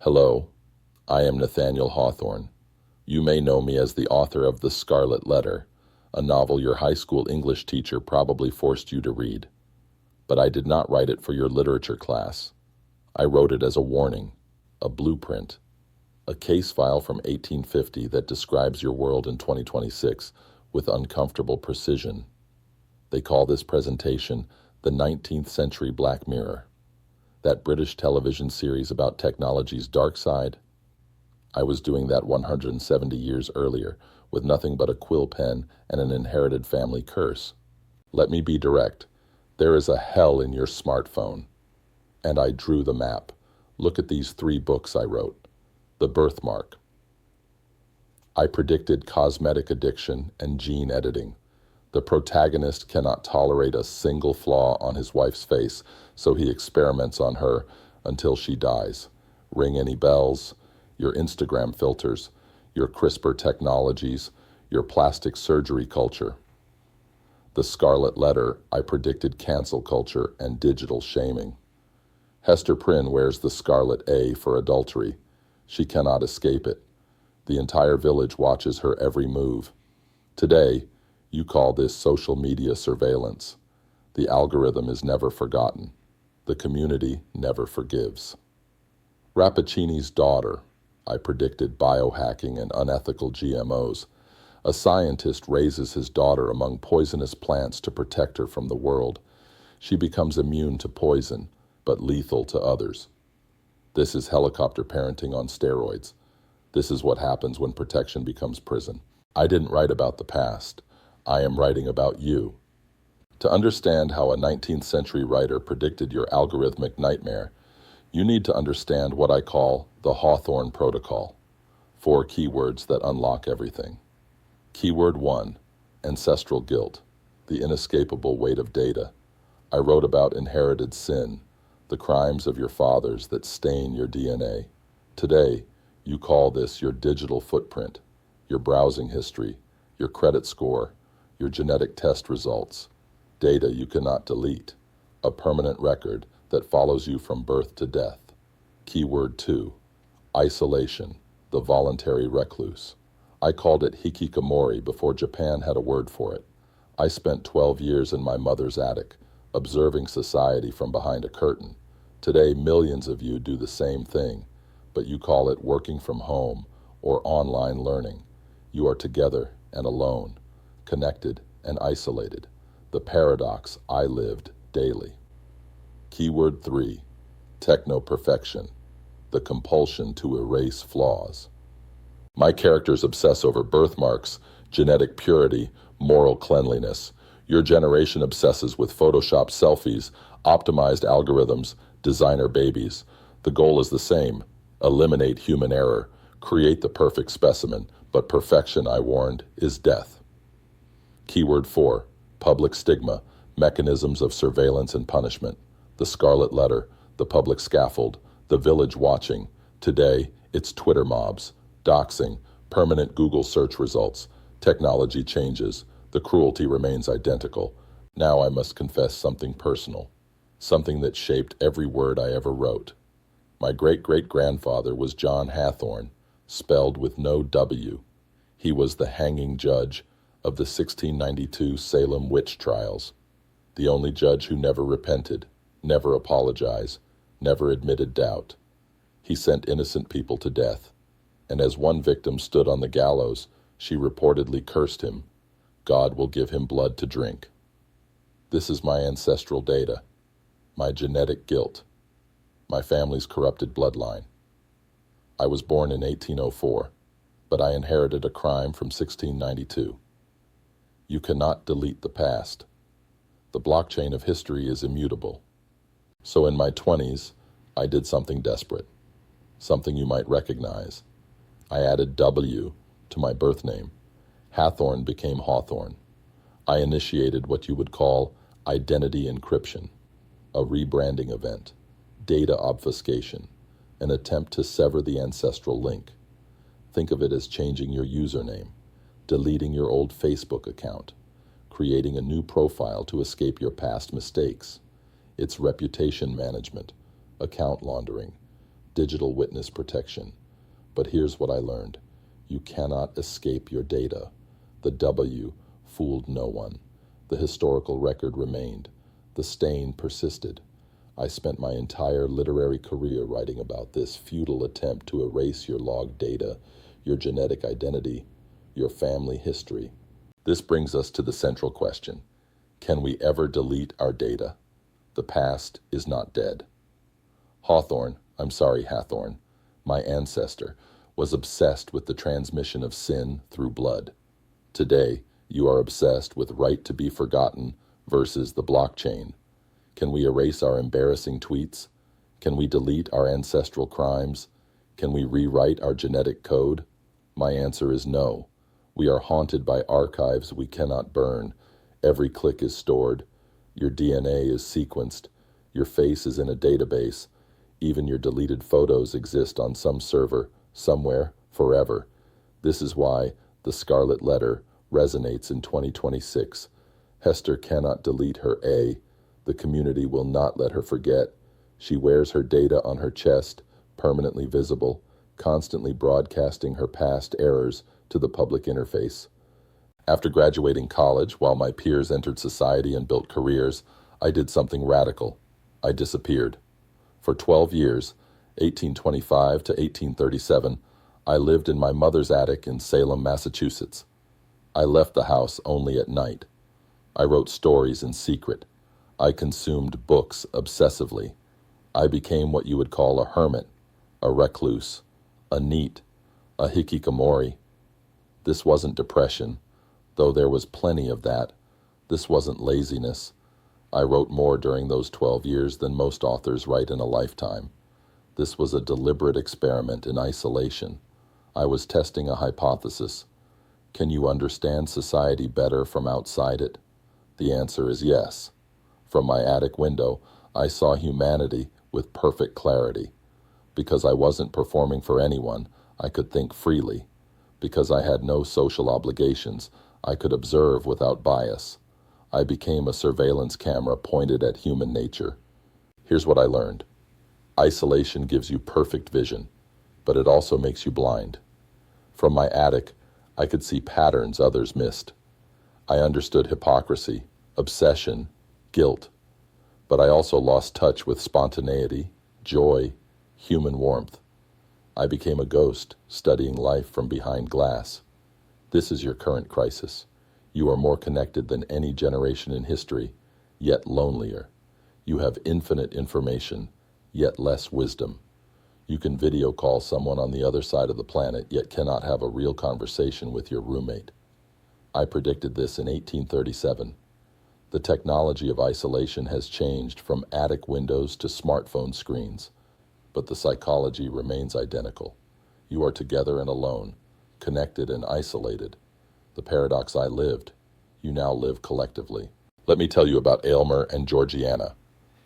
Hello, I am Nathaniel Hawthorne. You may know me as the author of The Scarlet Letter, a novel your high school English teacher probably forced you to read. But I did not write it for your literature class. I wrote it as a warning, a blueprint, a case file from 1850 that describes your world in 2026 with uncomfortable precision. They call this presentation the 19th Century Black Mirror. That British television series about technology's dark side? I was doing that 170 years earlier with nothing but a quill pen and an inherited family curse. Let me be direct. There is a hell in your smartphone. And I drew the map. Look at these 3 books I wrote. The Birthmark. I predicted cosmetic addiction and gene editing. The protagonist cannot tolerate a single flaw on his wife's face, so he experiments on her until she dies. Ring any bells? Your Instagram filters, your CRISPR technologies, your plastic surgery culture. The Scarlet Letter, I predicted cancel culture and digital shaming. Hester Prynne wears the scarlet A for adultery. She cannot escape it. The entire village watches her every move. Today, you call this social media surveillance. The algorithm is never forgotten. The community never forgives. Rappaccini's daughter, I predicted biohacking and unethical GMOs. A scientist raises his daughter among poisonous plants to protect her from the world. She becomes immune to poison, but lethal to others. This is helicopter parenting on steroids. This is what happens when protection becomes prison. I didn't write about the past. I am writing about you. To understand how a 19th century writer predicted your algorithmic nightmare, you need to understand what I call the Hawthorne Protocol. 4 keywords that unlock everything. Keyword 1, ancestral guilt, the inescapable weight of data. I wrote about inherited sin, the crimes of your fathers that stain your DNA. Today, you call this your digital footprint, your browsing history, your credit score, your genetic test results, data you cannot delete, a permanent record that follows you from birth to death. Keyword 2, isolation, the voluntary recluse. I called it hikikomori before Japan had a word for it. I spent 12 years in my mother's attic, observing society from behind a curtain. Today, millions of you do the same thing, but you call it working from home or online learning. You are together and alone, connected and isolated. The paradox I lived daily. Keyword 3, techno-perfection, the compulsion to erase flaws. My characters obsess over birthmarks, genetic purity, moral cleanliness. Your generation obsesses with Photoshop selfies, optimized algorithms, designer babies. The goal is the same: eliminate human error, create the perfect specimen, but perfection, I warned, is death. Keyword 4, public stigma, mechanisms of surveillance and punishment. The Scarlet Letter, the public scaffold, the village watching. Today, it's Twitter mobs, doxing, permanent Google search results. Technology changes. The cruelty remains identical. Now I must confess something personal, something that shaped every word I ever wrote. My great-great-grandfather was John Hawthorne, spelled with no W. He was the hanging judge of the 1692 Salem witch trials, the only judge who never repented, never apologized, never admitted doubt. He sent innocent people to death, and as one victim stood on the gallows, she reportedly cursed him. God will give him blood to drink. This is my ancestral data, my genetic guilt, my family's corrupted bloodline. I was born in 1804, but I inherited a crime from 1692. You cannot delete the past. The blockchain of history is immutable. So in my 20s, I did something desperate, something you might recognize. I added W to my birth name. Hathorne became Hawthorne. I initiated what you would call identity encryption, a rebranding event, data obfuscation, an attempt to sever the ancestral link. Think of it as changing your username, deleting your old Facebook account, creating a new profile to escape your past mistakes. It's reputation management, account laundering, digital witness protection. But here's what I learned. You cannot escape your data. The W fooled no one. The historical record remained. The stain persisted. I spent my entire literary career writing about this futile attempt to erase your log data, your genetic identity, your family history. This brings us to the central question. Can we ever delete our data? The past is not dead. Hawthorne, my ancestor, was obsessed with the transmission of sin through blood. Today, you are obsessed with right to be forgotten versus the blockchain. Can we erase our embarrassing tweets? Can we delete our ancestral crimes? Can we rewrite our genetic code? My answer is no. We are haunted by archives we cannot burn. Every click is stored. Your DNA is sequenced. Your face is in a database. Even your deleted photos exist on some server, somewhere, forever. This is why the Scarlet Letter resonates in 2026. Hester cannot delete her A. The community will not let her forget. She wears her data on her chest, permanently visible, constantly broadcasting her past errors to the public interface. After graduating college, while my peers entered society and built careers, I did something radical. I disappeared. For 12 years, 1825 to 1837, I lived in my mother's attic in Salem, Massachusetts. I left the house only at night. I wrote stories in secret. I consumed books obsessively. I became what you would call a hermit, a recluse, a neat, a hikikomori. This wasn't depression, though there was plenty of that. This wasn't laziness. I wrote more during those 12 years than most authors write in a lifetime. This was a deliberate experiment in isolation. I was testing a hypothesis. Can you understand society better from outside it? The answer is yes. From my attic window, I saw humanity with perfect clarity. Because I wasn't performing for anyone, I could think freely. Because I had no social obligations, I could observe without bias. I became a surveillance camera pointed at human nature. Here's what I learned. Isolation gives you perfect vision, but it also makes you blind. From my attic, I could see patterns others missed. I understood hypocrisy, obsession, guilt, but I also lost touch with spontaneity, joy, human warmth. I became a ghost, studying life from behind glass. This is your current crisis. You are more connected than any generation in history, yet lonelier. You have infinite information, yet less wisdom. You can video call someone on the other side of the planet, yet cannot have a real conversation with your roommate. I predicted this in 1837. The technology of isolation has changed from attic windows to smartphone screens, but the psychology remains identical. You are together and alone, connected and isolated. The paradox I lived, you now live collectively. Let me tell you about Aylmer and Georgiana.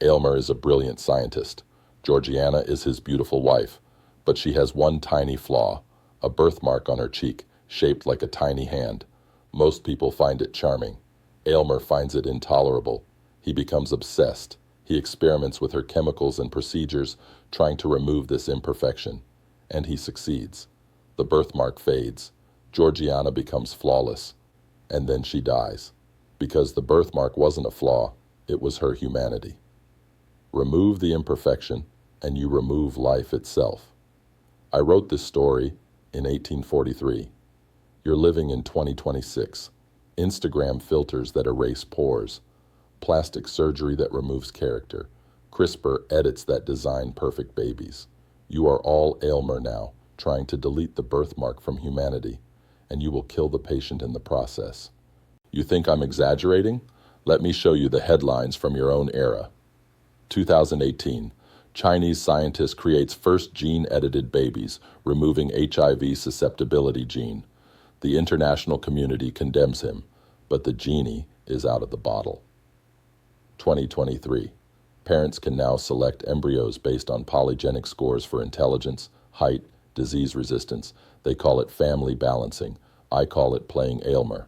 Aylmer is a brilliant scientist. Georgiana is his beautiful wife, but she has one tiny flaw, a birthmark on her cheek, shaped like a tiny hand. Most people find it charming. Aylmer finds it intolerable. He becomes obsessed. He experiments with her chemicals and procedures, trying to remove this imperfection. And he succeeds. The birthmark fades. Georgiana becomes flawless. And then she dies. Because the birthmark wasn't a flaw, it was her humanity. Remove the imperfection, and you remove life itself. I wrote this story in 1843. You're living in 2026. Instagram filters that erase pores, plastic surgery that removes character, CRISPR edits that design perfect babies. You are all Aylmer now, trying to delete the birthmark from humanity, and you will kill the patient in the process. You think I'm exaggerating? Let me show you the headlines from your own era. 2018, Chinese scientist creates first gene-edited babies, removing HIV susceptibility gene. The international community condemns him, but the genie is out of the bottle. 2023. Parents can now select embryos based on polygenic scores for intelligence, height, disease resistance. They call it family balancing. I call it playing Aylmer.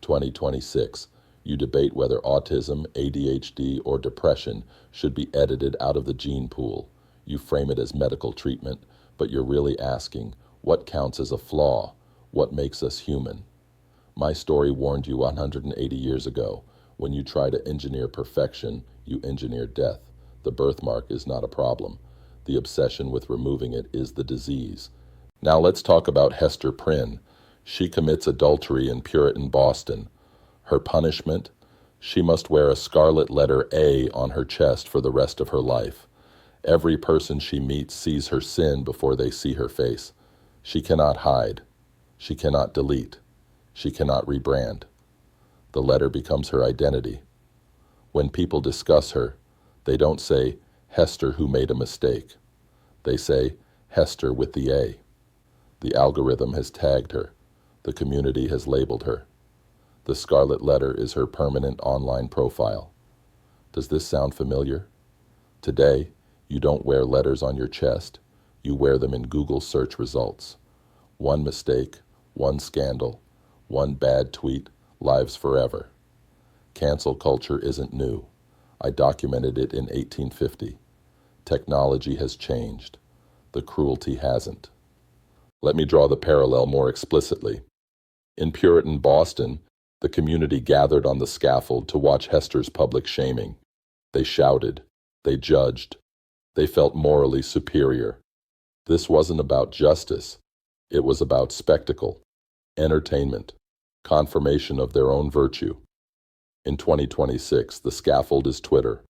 2026. You debate whether autism, ADHD, or depression should be edited out of the gene pool. You frame it as medical treatment, but you're really asking, what counts as a flaw? What makes us human? My story warned you 180 years ago. When you try to engineer perfection, you engineer death. The birthmark is not a problem. The obsession with removing it is the disease. Now let's talk about Hester Prynne. She commits adultery in Puritan Boston. Her punishment? She must wear a scarlet letter A on her chest for the rest of her life. Every person she meets sees her sin before they see her face. She cannot hide. She cannot delete. She cannot rebrand. The letter becomes her identity. When people discuss her, they don't say, Hester who made a mistake. They say, Hester with the A. The algorithm has tagged her. The community has labeled her. The Scarlet Letter is her permanent online profile. Does this sound familiar? Today, you don't wear letters on your chest. You wear them in Google search results. One mistake, one scandal, one bad tweet, lives forever. Cancel culture isn't new. I documented it in 1850. Technology has changed. The cruelty hasn't. Let me draw the parallel more explicitly. In Puritan Boston, the community gathered on the scaffold to watch Hester's public shaming. They shouted. They judged. They felt morally superior. This wasn't about justice. It was about spectacle, entertainment, confirmation of their own virtue. In 2026, the scaffold is Twitter.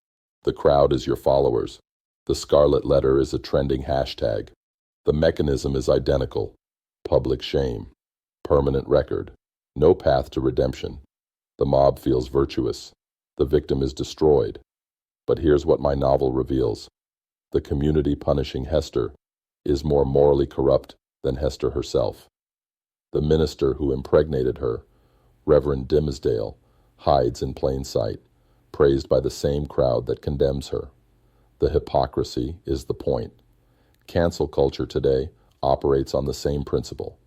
The crowd is your followers. The Scarlet Letter is a trending hashtag. The mechanism is identical. Public shame. Permanent record. No path to redemption. The mob feels virtuous. The victim is destroyed. But here's what my novel reveals. The community punishing Hester is more morally corrupt than Hester herself. The minister who impregnated her, Reverend Dimsdale, hides in plain sight, praised by the same crowd that condemns her. The hypocrisy is the point. Cancel culture today operates on the same principle.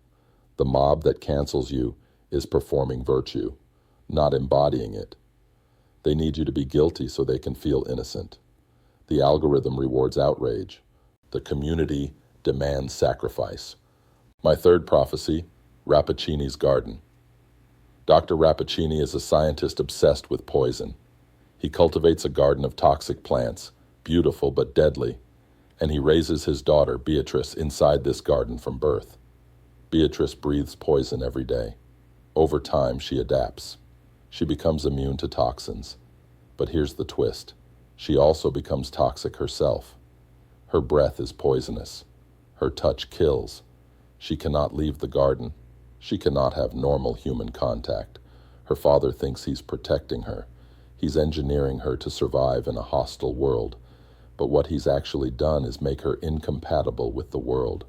The mob that cancels you is performing virtue, not embodying it. They need you to be guilty so they can feel innocent. The algorithm rewards outrage. The community demands sacrifice. My third prophecy, Rappaccini's garden. Dr. Rappaccini is a scientist obsessed with poison. He cultivates a garden of toxic plants, beautiful but deadly, and he raises his daughter, Beatrice, inside this garden from birth. Beatrice breathes poison every day. Over time, she adapts. She becomes immune to toxins. But here's the twist. She also becomes toxic herself. Her breath is poisonous. Her touch kills. She cannot leave the garden. She cannot have normal human contact. Her father thinks he's protecting her. He's engineering her to survive in a hostile world. But what he's actually done is make her incompatible with the world.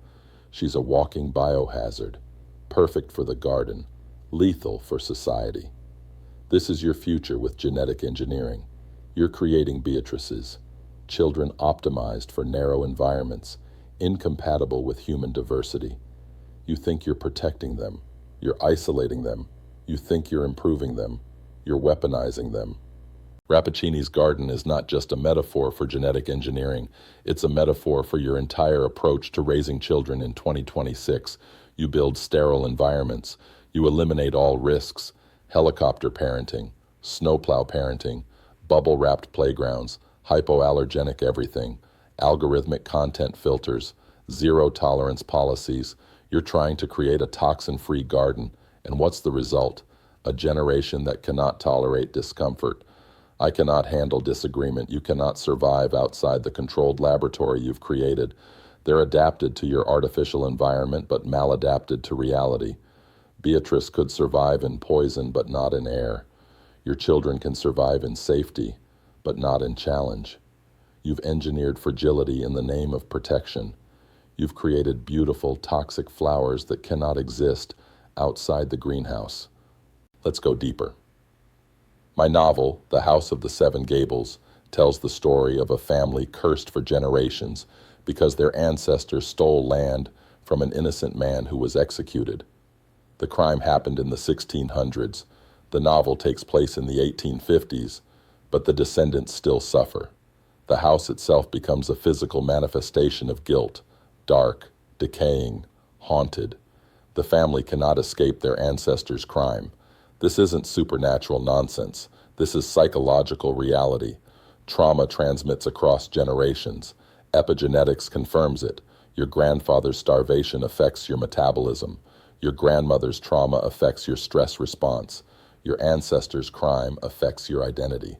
She's a walking biohazard, perfect for the garden, lethal for society. This is your future with genetic engineering. You're creating Beatrices, children optimized for narrow environments, incompatible with human diversity. You think you're protecting them. You're isolating them. You think you're improving them. You're weaponizing them. Rappaccini's garden is not just a metaphor for genetic engineering. It's a metaphor for your entire approach to raising children in 2026. You build sterile environments. You eliminate all risks. Helicopter parenting, snowplow parenting, bubble-wrapped playgrounds, hypoallergenic everything, algorithmic content filters, zero-tolerance policies. You're trying to create a toxin-free garden, and what's the result? A generation that cannot tolerate discomfort. I cannot handle disagreement. You cannot survive outside the controlled laboratory you've created. They're adapted to your artificial environment, but maladapted to reality. Beatrice could survive in poison, but not in air. Your children can survive in safety, but not in challenge. You've engineered fragility in the name of protection. You've created beautiful, toxic flowers that cannot exist outside the greenhouse. Let's go deeper. My novel, The House of the Seven Gables, tells the story of a family cursed for generations because their ancestors stole land from an innocent man who was executed. The crime happened in the 1600s. The novel takes place in the 1850s, but the descendants still suffer. The house itself becomes a physical manifestation of guilt, dark, decaying, haunted. The family cannot escape their ancestors' crime. This isn't supernatural nonsense. This is psychological reality. Trauma transmits across generations. Epigenetics confirms it. Your grandfather's starvation affects your metabolism. Your grandmother's trauma affects your stress response. Your ancestors' crime affects your identity.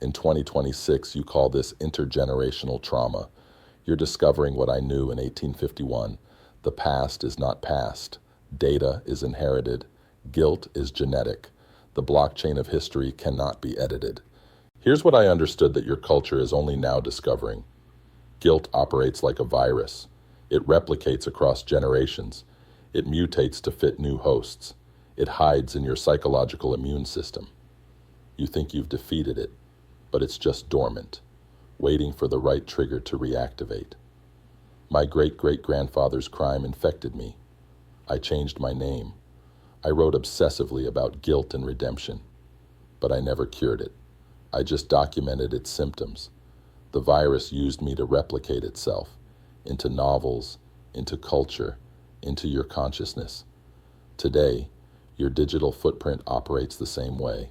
In 2026, you call this intergenerational trauma. You're discovering what I knew in 1851. The past is not past. Data is inherited. Guilt is genetic. The blockchain of history cannot be edited. Here's what I understood that your culture is only now discovering. Guilt operates like a virus. It replicates across generations. It mutates to fit new hosts. It hides in your psychological immune system. You think you've defeated it, but it's just dormant, waiting for the right trigger to reactivate. My great-great-grandfather's crime infected me. I changed my name. I wrote obsessively about guilt and redemption, but I never cured it. I just documented its symptoms. The virus used me to replicate itself into novels, into culture, into your consciousness. Today, your digital footprint operates the same way.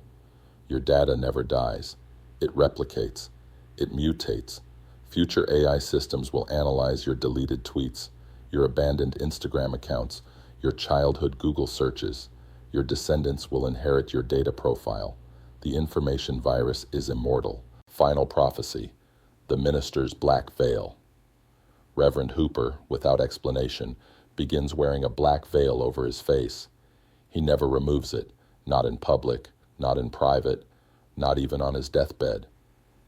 Your data never dies. It replicates. It mutates. Future AI systems will analyze your deleted tweets, your abandoned Instagram accounts, your childhood Google searches. Your descendants will inherit your data profile. The information virus is immortal. Final prophecy. The minister's black veil. Reverend Hooper, without explanation, begins wearing a black veil over his face. He never removes it, not in public, not in private, not even on his deathbed.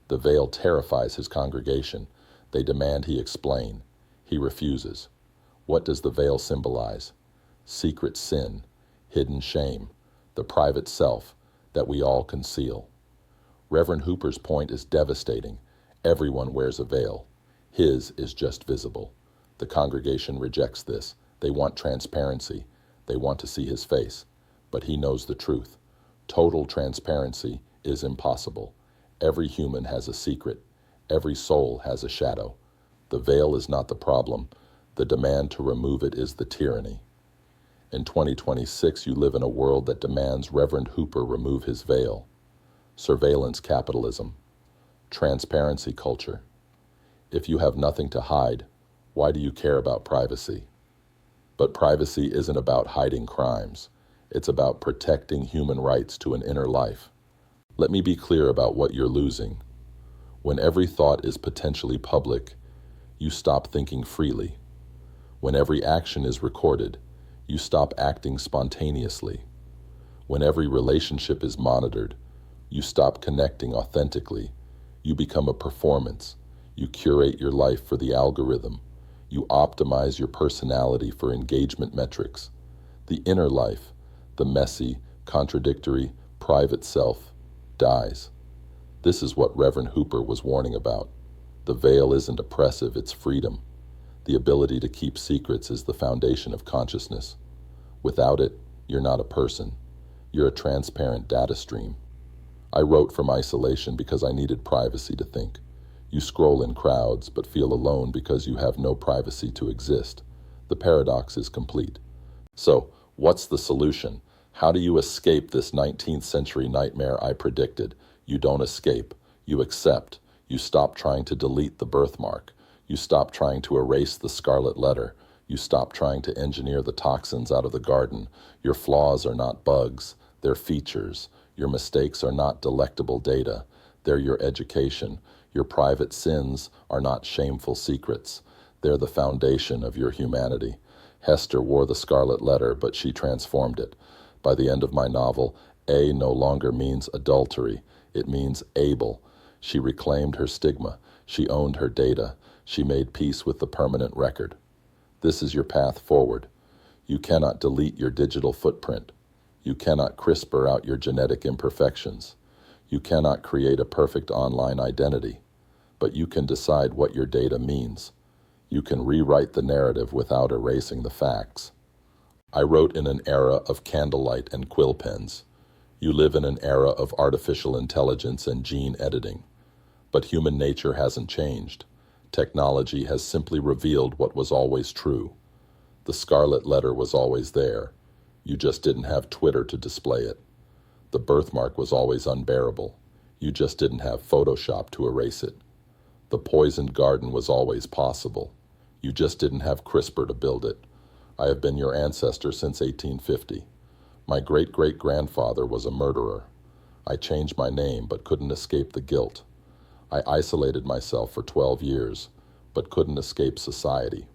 The veil terrifies his congregation. They demand he explain. He refuses. What does the veil symbolize? Secret sin, hidden shame, the private self that we all conceal. Reverend Hooper's point is devastating. Everyone wears a veil. His is just visible. The congregation rejects this. They want transparency. They want to see his face. But he knows the truth. Total transparency is impossible. Every human has a secret. Every soul has a shadow. The veil is not the problem. The demand to remove it is the tyranny. In 2026, you live in a world that demands Reverend Hooper remove his veil. Surveillance capitalism. Transparency culture. If you have nothing to hide, why do you care about privacy? But privacy isn't about hiding crimes. It's about protecting human rights to an inner life. Let me be clear about what you're losing. When every thought is potentially public, you stop thinking freely. When every action is recorded, you stop acting spontaneously. When every relationship is monitored, you stop connecting authentically. You become a performance. You curate your life for the algorithm. You optimize your personality for engagement metrics. The inner life, the messy, contradictory, private self, dies. This is what Reverend Hooper was warning about. The veil isn't oppressive, it's freedom. The ability to keep secrets is the foundation of consciousness. Without it, you're not a person. You're a transparent data stream. I wrote from isolation because I needed privacy to think. You scroll in crowds, but feel alone because you have no privacy to exist. The paradox is complete. So, what's the solution? How do you escape this 19th century nightmare I predicted? You don't escape. You accept. You stop trying to delete the birthmark. You stop trying to erase the Scarlet Letter. You stop trying to engineer the toxins out of the garden. Your flaws are not bugs. They're features. Your mistakes are not delectable data. They're your education. Your private sins are not shameful secrets. They're the foundation of your humanity. Hester wore the Scarlet Letter, but she transformed it. By the end of my novel, A no longer means adultery. It means able. She reclaimed her stigma. She owned her data. She made peace with the permanent record. This is your path forward. You cannot delete your digital footprint. You cannot CRISPR out your genetic imperfections. You cannot create a perfect online identity. But you can decide what your data means. You can rewrite the narrative without erasing the facts. I wrote in an era of candlelight and quill pens. You live in an era of artificial intelligence and gene editing. But human nature hasn't changed. Technology has simply revealed what was always true. The Scarlet Letter was always there. You just didn't have Twitter to display it. The birthmark was always unbearable. You just didn't have Photoshop to erase it. The poisoned garden was always possible. You just didn't have CRISPR to build it. I have been your ancestor since 1850. My great-great-grandfather was a murderer. I changed my name but couldn't escape the guilt. I isolated myself for 12 years but couldn't escape society.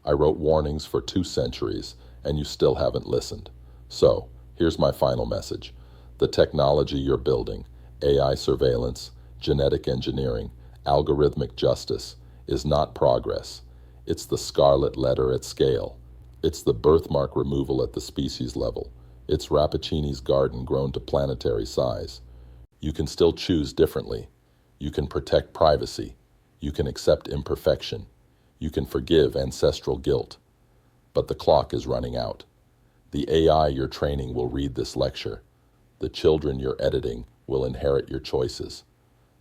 I wrote warnings for 2 centuries and you still haven't listened. So, here's my final message. The technology you're building, AI surveillance, genetic engineering, algorithmic justice, is not progress. It's the Scarlet Letter at scale. It's the birthmark removal at the species level. It's Rappaccini's garden grown to planetary size. You can still choose differently. You can protect privacy. You can accept imperfection. You can forgive ancestral guilt. But the clock is running out. The AI you're training will read this lecture. The children you're editing will inherit your choices.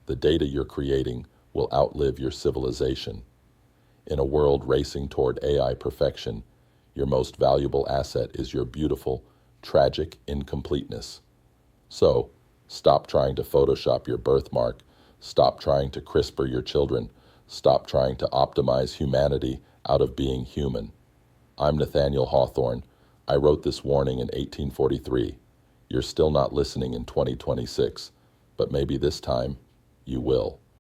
The data you're creating will outlive your civilization. In a world racing toward AI perfection, your most valuable asset is your beautiful, tragic incompleteness. So, stop trying to Photoshop your birthmark. Stop trying to CRISPR your children. Stop trying to optimize humanity out of being human. I'm Nathaniel Hawthorne. I wrote this warning in 1843. You're still not listening in 2026, but maybe this time you will.